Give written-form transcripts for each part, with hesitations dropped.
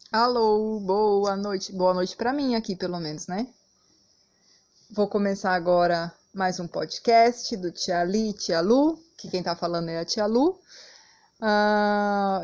Alô, boa noite. Boa noite para mim aqui, pelo menos, né? Vou começar agora mais um podcast do Tia Li e Tia Lu, que quem tá falando é a Tia Lu.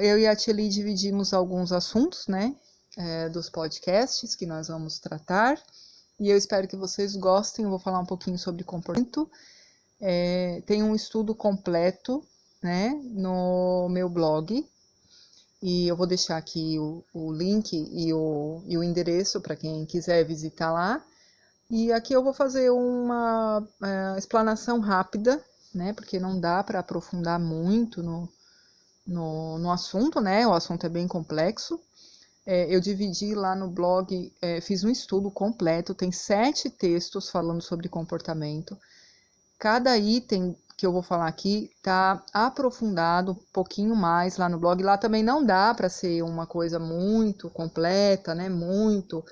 Eu e a Tia Li dividimos alguns assuntos, né? Dos podcasts que nós vamos tratar. E eu espero que vocês gostem. Eu vou falar um pouquinho sobre comportamento. Tem um estudo completo, né? No meu blog. E eu vou deixar aqui o link e o endereço para quem quiser visitar lá. E aqui eu vou fazer uma explanação rápida, né? Porque não dá para aprofundar muito no assunto, né? O assunto é bem complexo. Eu dividi lá no blog, fiz um estudo completo, tem 7 textos falando sobre comportamento. Cada item que eu vou falar aqui está aprofundado um pouquinho mais lá no blog. Lá também não dá para ser uma coisa muito completa, né? Muito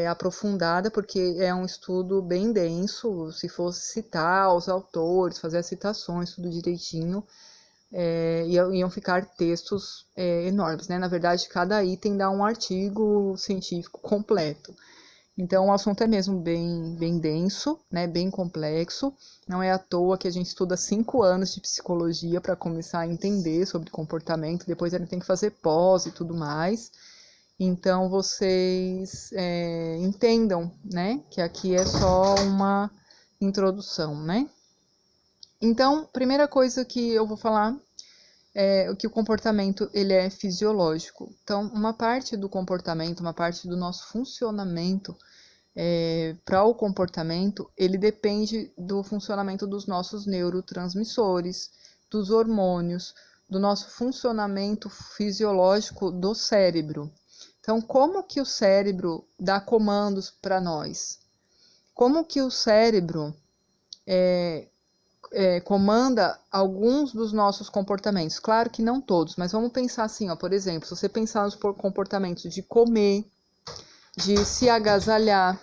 aprofundada, porque é um estudo bem denso. Se fosse citar os autores, fazer as citações, tudo direitinho, iam ficar textos enormes, né? Na verdade, cada item dá um artigo científico completo. Então, o assunto é mesmo bem denso, né, bem complexo. Não é à toa que a gente estuda 5 anos de psicologia para começar a entender sobre comportamento. Depois a gente tem que fazer pós e tudo mais. Então, vocês entendam, né, que aqui é só uma introdução, né? Então, primeira coisa que eu vou falar é que o comportamento ele é fisiológico. Então, uma parte do comportamento, uma parte do nosso funcionamento para o comportamento, ele depende do funcionamento dos nossos neurotransmissores, dos hormônios, do nosso funcionamento fisiológico do cérebro. Então, como que o cérebro dá comandos para nós? Como que o cérebro comanda alguns dos nossos comportamentos? Claro que não todos, mas vamos pensar assim, ó, por exemplo, se você pensar nos comportamentos de comer, de se agasalhar,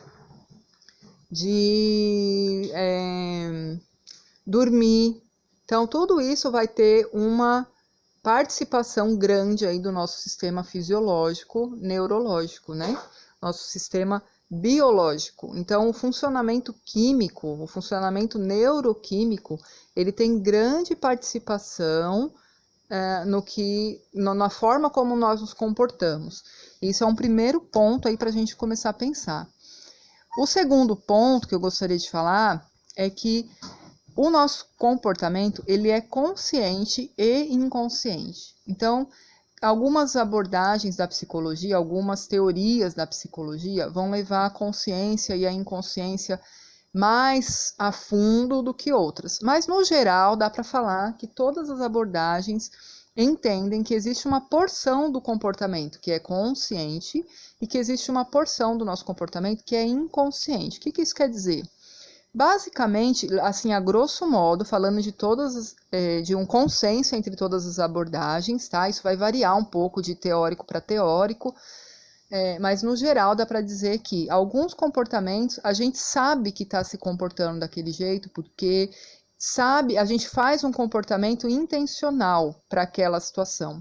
de dormir. Então, tudo isso vai ter uma participação grande aí do nosso sistema fisiológico, neurológico, né? Nosso sistema biológico. Então, o funcionamento químico, o funcionamento neuroquímico, ele tem grande participação na forma como nós nos comportamos. Isso é um primeiro ponto aí para a gente começar a pensar. O segundo ponto que eu gostaria de falar é que o nosso comportamento ele é consciente e inconsciente. Então, algumas abordagens da psicologia, algumas teorias da psicologia vão levar a consciência e a inconsciência mais a fundo do que outras. Mas, no geral, dá para falar que todas as abordagens entendem que existe uma porção do comportamento que é consciente e que existe uma porção do nosso comportamento que é inconsciente. O que isso quer dizer? Basicamente, assim, a grosso modo, falando de um consenso entre todas as abordagens, tá? Isso vai variar um pouco de teórico para teórico, mas no geral dá para dizer que alguns comportamentos a gente sabe que está se comportando daquele jeito porque a gente faz um comportamento intencional para aquela situação.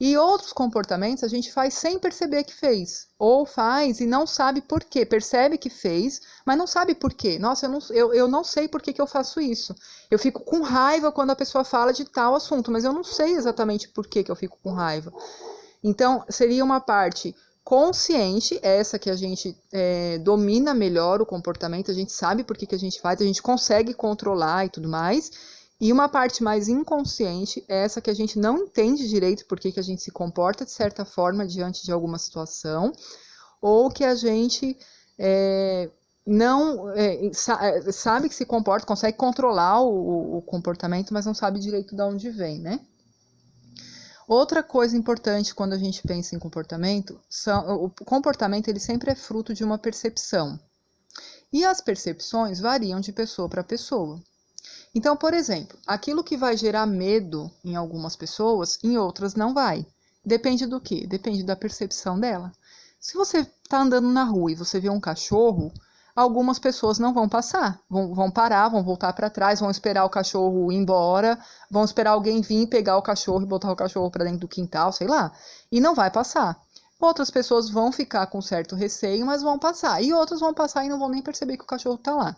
E outros comportamentos a gente faz sem perceber que fez. Ou faz e não sabe por quê. Percebe que fez, mas não sabe por quê. Nossa, eu não sei por que eu faço isso. Eu fico com raiva quando a pessoa fala de tal assunto, mas eu não sei exatamente por que eu fico com raiva. Então, seria uma parte consciente, essa que a gente domina melhor o comportamento, a gente sabe por que a gente faz, a gente consegue controlar e tudo mais. E uma parte mais inconsciente é essa que a gente não entende direito por que a gente se comporta de certa forma diante de alguma situação, ou que a gente não sabe que se comporta, consegue controlar o comportamento, mas não sabe direito de onde vem, né? Outra coisa importante quando a gente pensa em comportamento, o comportamento ele sempre é fruto de uma percepção. E as percepções variam de pessoa para pessoa. Então, por exemplo, aquilo que vai gerar medo em algumas pessoas, em outras não vai. Depende do quê? Depende da percepção dela. Se você está andando na rua e você vê um cachorro, algumas pessoas não vão passar, vão parar, vão voltar para trás, vão esperar o cachorro ir embora, vão esperar alguém vir pegar o cachorro e botar o cachorro para dentro do quintal, sei lá, e não vai passar. Outras pessoas vão ficar com certo receio, mas vão passar. E outras vão passar e não vão nem perceber que o cachorro está lá.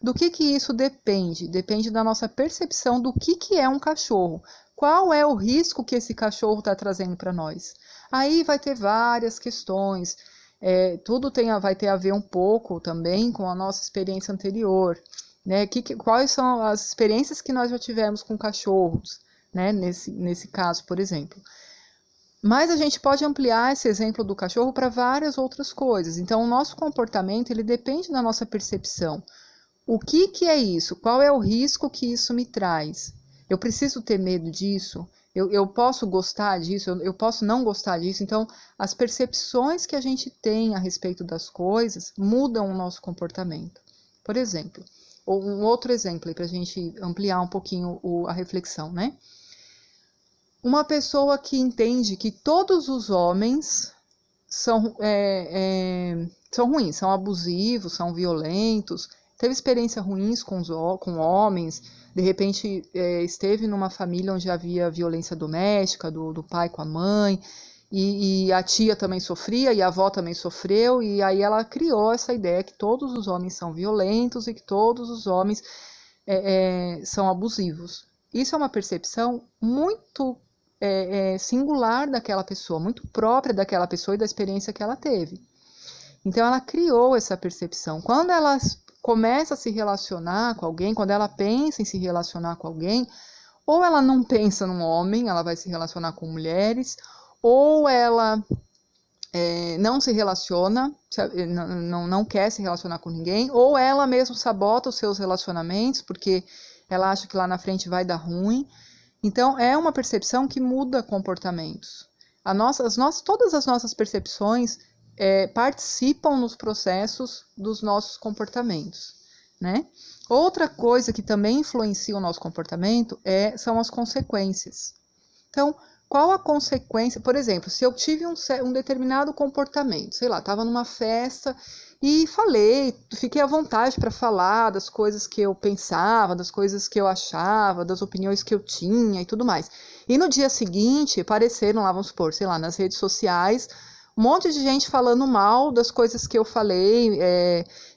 Do que isso depende? Depende da nossa percepção do que é um cachorro. Qual é o risco que esse cachorro está trazendo para nós? Aí vai ter várias questões. Tudo vai ter a ver um pouco também com a nossa experiência anterior. Né? Quais são as experiências que nós já tivemos com cachorros, né? Nesse caso, por exemplo. Mas a gente pode ampliar esse exemplo do cachorro para várias outras coisas. Então, o nosso comportamento, ele depende da nossa percepção. O que é isso? Qual é o risco que isso me traz? Eu preciso ter medo disso? Eu posso gostar disso? Eu posso não gostar disso? Então, as percepções que a gente tem a respeito das coisas mudam o nosso comportamento. Por exemplo, um outro exemplo para a gente ampliar um pouquinho a reflexão, né? Uma pessoa que entende que todos os homens são ruins, são abusivos, são violentos, teve experiências ruins com homens, de repente esteve numa família onde havia violência doméstica, do pai com a mãe, e a tia também sofria, e a avó também sofreu, e aí ela criou essa ideia que todos os homens são violentos e que todos os homens são abusivos. Isso é uma percepção muito singular daquela pessoa, muito própria daquela pessoa e da experiência que ela teve. Então ela criou essa percepção. Quando ela começa a se relacionar com alguém, quando ela pensa em se relacionar com alguém, ou ela não pensa num homem, ela vai se relacionar com mulheres, ou ela não se relaciona, não quer se relacionar com ninguém, ou ela mesma sabota os seus relacionamentos, porque ela acha que lá na frente vai dar ruim. Então, é uma percepção que muda comportamentos. Todas as nossas percepções participam nos processos dos nossos comportamentos, né? Outra coisa que também influencia o nosso comportamento são as consequências. Então, qual a consequência? Por exemplo, se eu tive um determinado comportamento, sei lá, estava numa festa e fiquei à vontade para falar das coisas que eu pensava, das coisas que eu achava, das opiniões que eu tinha e tudo mais. E no dia seguinte, apareceram lá, vamos supor, sei lá, nas redes sociais, um monte de gente falando mal das coisas que eu falei,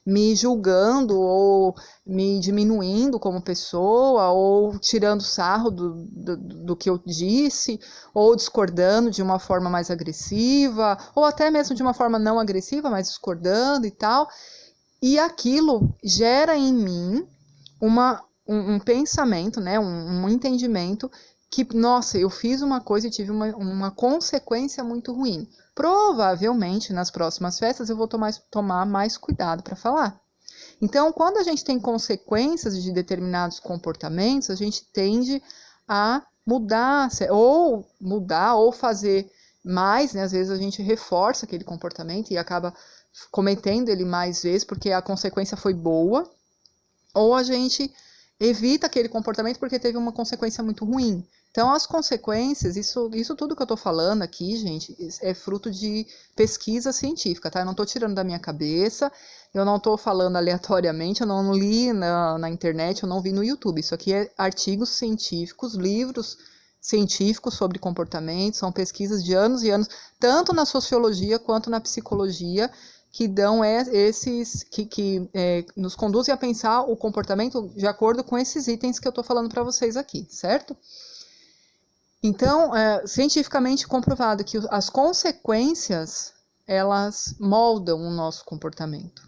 me julgando ou me diminuindo como pessoa, ou tirando sarro do que eu disse, ou discordando de uma forma mais agressiva, ou até mesmo de uma forma não agressiva, mas discordando e tal. E aquilo gera em mim um pensamento, né, um entendimento que, nossa, eu fiz uma coisa e tive uma consequência muito ruim. Provavelmente, nas próximas festas, eu vou tomar mais cuidado para falar. Então, quando a gente tem consequências de determinados comportamentos, a gente tende a mudar ou fazer mais, né? Às vezes a gente reforça aquele comportamento e acaba cometendo ele mais vezes porque a consequência foi boa, ou a gente evita aquele comportamento porque teve uma consequência muito ruim. Então, as consequências, isso tudo que eu estou falando aqui, gente, é fruto de pesquisa científica, tá? Eu não estou tirando da minha cabeça, eu não estou falando aleatoriamente, eu não li na internet, eu não vi no YouTube. Isso aqui é artigos científicos, livros científicos sobre comportamento, são pesquisas de anos e anos, tanto na sociologia quanto na psicologia, que dão que nos conduzem a pensar o comportamento de acordo com esses itens que eu estou falando para vocês aqui, certo? Então, cientificamente comprovado que as consequências, elas moldam o nosso comportamento.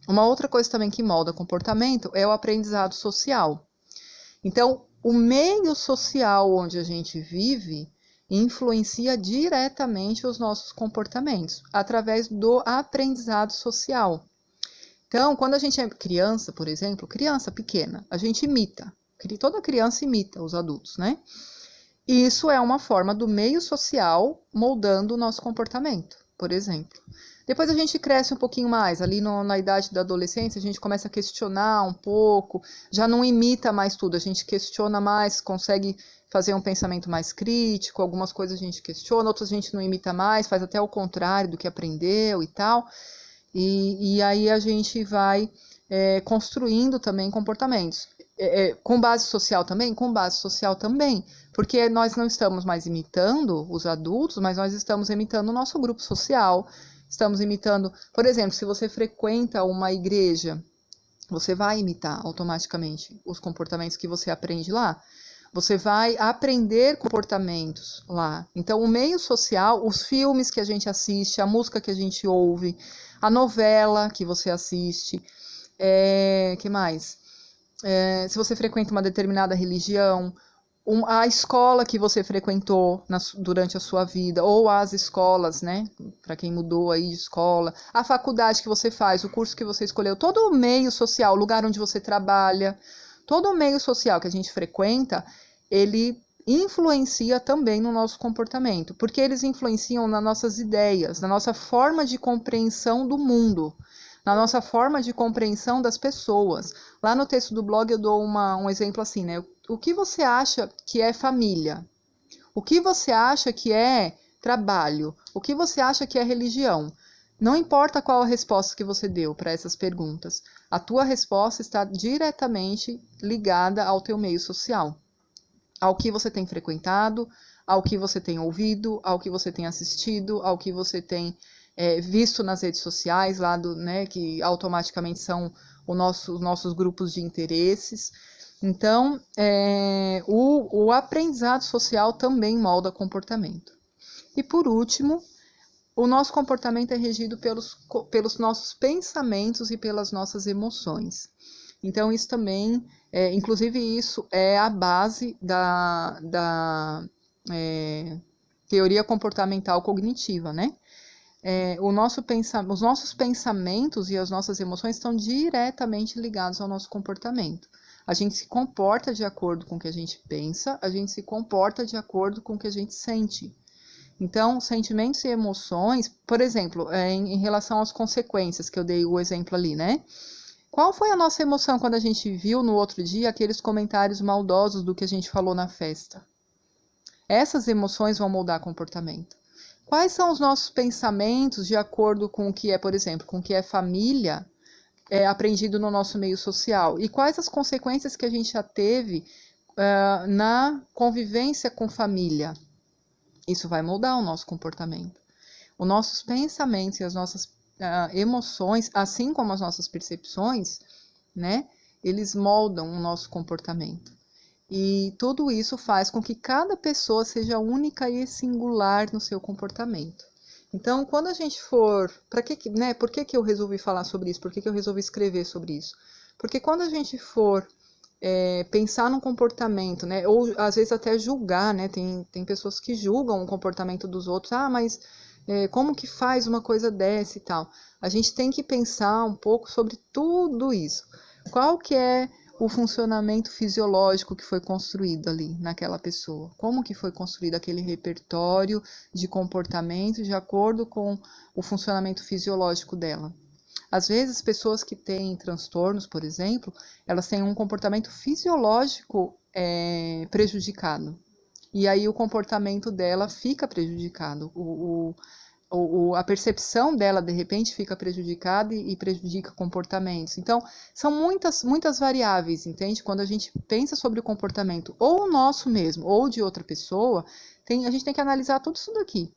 Uma outra coisa também que molda o comportamento é o aprendizado social. Então, o meio social onde a gente vive influencia diretamente os nossos comportamentos, através do aprendizado social. Então, quando a gente é criança, por exemplo, criança pequena, a gente imita. Toda criança imita os adultos, né? E isso é uma forma do meio social moldando o nosso comportamento, por exemplo. Depois a gente cresce um pouquinho mais, ali na idade da adolescência, a gente começa a questionar um pouco, já não imita mais tudo, a gente questiona mais, consegue fazer um pensamento mais crítico, algumas coisas a gente questiona, outras a gente não imita mais, faz até o contrário do que aprendeu e tal. E aí a gente vai construindo também comportamentos. Com base social também? Com base social também. Porque nós não estamos mais imitando os adultos, mas nós estamos imitando o nosso grupo social. Estamos imitando, por exemplo, se você frequenta uma igreja, você vai imitar automaticamente os comportamentos que você aprende lá. Você vai aprender comportamentos lá. Então, o meio social, os filmes que a gente assiste, a música que a gente ouve, a novela que você assiste, que mais? Se você frequenta uma determinada religião, a escola que você frequentou durante a sua vida, ou as escolas, né, para quem mudou aí de escola, a faculdade que você faz, o curso que você escolheu, todo o meio social, o lugar onde você trabalha, todo o meio social que a gente frequenta, ele influencia também no nosso comportamento, porque eles influenciam nas nossas ideias, na nossa forma de compreensão do mundo, na nossa forma de compreensão das pessoas. Lá no texto do blog eu dou um exemplo assim, né? O que você acha que é família? O que você acha que é trabalho? O que você acha que é religião? Não importa qual a resposta que você deu para essas perguntas, a tua resposta está diretamente ligada ao teu meio social, ao que você tem frequentado, ao que você tem ouvido, ao que você tem assistido, ao que você tem visto nas redes sociais, lá né, que automaticamente são os nossos grupos de interesses. Então, o aprendizado social também molda comportamento. E por último, o nosso comportamento é regido pelos nossos pensamentos e pelas nossas emoções. Então, isso também, inclusive isso é a base da teoria comportamental cognitiva, né? Os nossos pensamentos e as nossas emoções estão diretamente ligados ao nosso comportamento. A gente se comporta de acordo com o que a gente pensa, a gente se comporta de acordo com o que a gente sente. Então, sentimentos e emoções, por exemplo, em relação às consequências, que eu dei o exemplo ali, né? Qual foi a nossa emoção quando a gente viu no outro dia aqueles comentários maldosos do que a gente falou na festa? Essas emoções vão moldar comportamento. Quais são os nossos pensamentos de acordo com o que é, por exemplo, com o que é família, aprendido no nosso meio social? E quais as consequências que a gente já teve na convivência com família? Isso vai moldar o nosso comportamento. Os nossos pensamentos e as nossas emoções, assim como as nossas percepções, né, eles moldam o nosso comportamento. E tudo isso faz com que cada pessoa seja única e singular no seu comportamento. Então, quando a gente for... por que eu resolvi falar sobre isso? Por que eu resolvi escrever sobre isso? Porque quando a gente for pensar num comportamento, né, ou às vezes até julgar, né, tem pessoas que julgam o comportamento dos outros, mas como que faz uma coisa dessa e tal? A gente tem que pensar um pouco sobre tudo isso. Qual que é o funcionamento fisiológico que foi construído ali naquela pessoa? Como que foi construído aquele repertório de comportamento de acordo com o funcionamento fisiológico dela? Às vezes, pessoas que têm transtornos, por exemplo, elas têm um comportamento fisiológico prejudicado. E aí o comportamento dela fica prejudicado. A percepção dela, de repente, fica prejudicada e prejudica comportamentos. Então, são muitas variáveis, entende? Quando a gente pensa sobre o comportamento, ou nosso mesmo, ou de outra pessoa, a gente tem que analisar tudo isso daqui.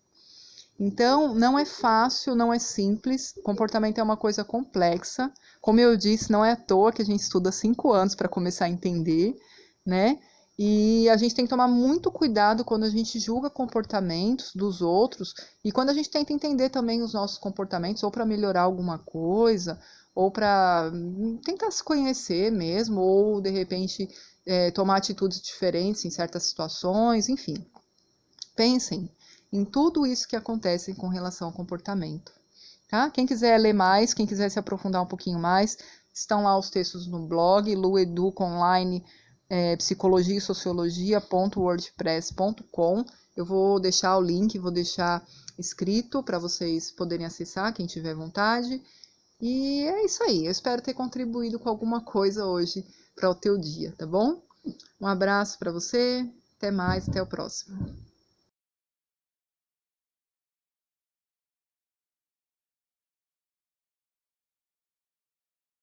Então, não é fácil, não é simples, comportamento é uma coisa complexa. Como eu disse, não é à toa que a gente estuda 5 anos para começar a entender, né? E a gente tem que tomar muito cuidado quando a gente julga comportamentos dos outros e quando a gente tenta entender também os nossos comportamentos, ou para melhorar alguma coisa, ou para tentar se conhecer mesmo, ou de repente tomar atitudes diferentes em certas situações, enfim. Pensem em tudo isso que acontece com relação ao comportamento. Tá? Quem quiser ler mais, quem quiser se aprofundar um pouquinho mais, estão lá os textos no blog, lueducaonline, psicologia e sociologia.wordpress.com. Eu vou deixar o link, vou deixar escrito para vocês poderem acessar, quem tiver vontade. E é isso aí, eu espero ter contribuído com alguma coisa hoje para o teu dia, tá bom? Um abraço para você, até mais, até o próximo.